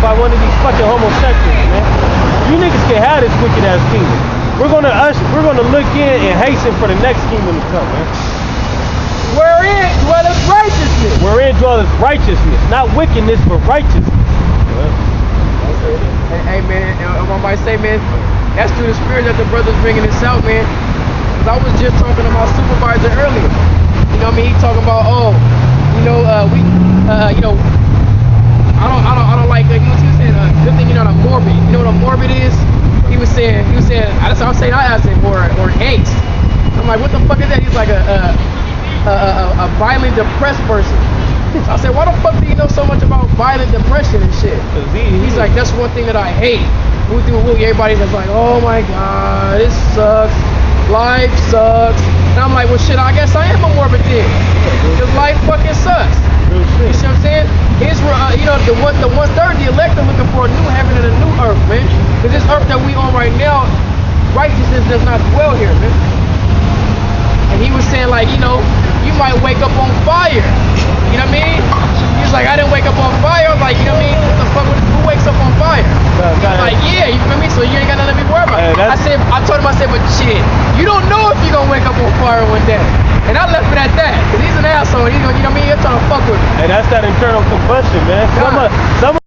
by one of these fucking homosexuals, man. You niggas can have this wicked ass kingdom. We're gonna look in and hasten for the next kingdom to come, man. Wherein dwelleth righteousness. Wherein dwelleth righteousness, not wickedness, but righteousness. Hey man, I might say, man, that's through the spirit that the brother's bringing this out, man. Cause I was just talking to my supervisor earlier. You know what I mean? He talking about, I don't like, you know what he was saying, good thing you're not a morbid. You know what a morbid is? He was saying, I asked him, or angst. I'm like, what the fuck is that? He's like a violent, depressed person. So I said, why the fuck do you know so much about violent depression and shit? He's like, that's one thing that I hate. Everybody's just like, oh my god, this sucks. Life sucks. And I'm like, well shit, I guess I am a morbid then. Because life fucking sucks. You see what I'm saying? Israel, the one-third, the elect are looking for a new heaven and a new earth, man. Because this earth that we on right now, righteousness does not dwell here, man. And he was saying, like, you might wake up on fire. You know what I mean? He was like, I didn't wake up on fire. I was like, you know what I mean? What the fuck? Who wakes up on fire? He was like, yeah, you feel me? So you ain't got nothing to be worried about. I told him, but shit, you don't know if you're gonna wake up on fire one day. And I left it at that. Cause he's an asshole. He's gonna, you know what I mean? You're trying to fuck with me. Hey, that's that internal combustion, man. Some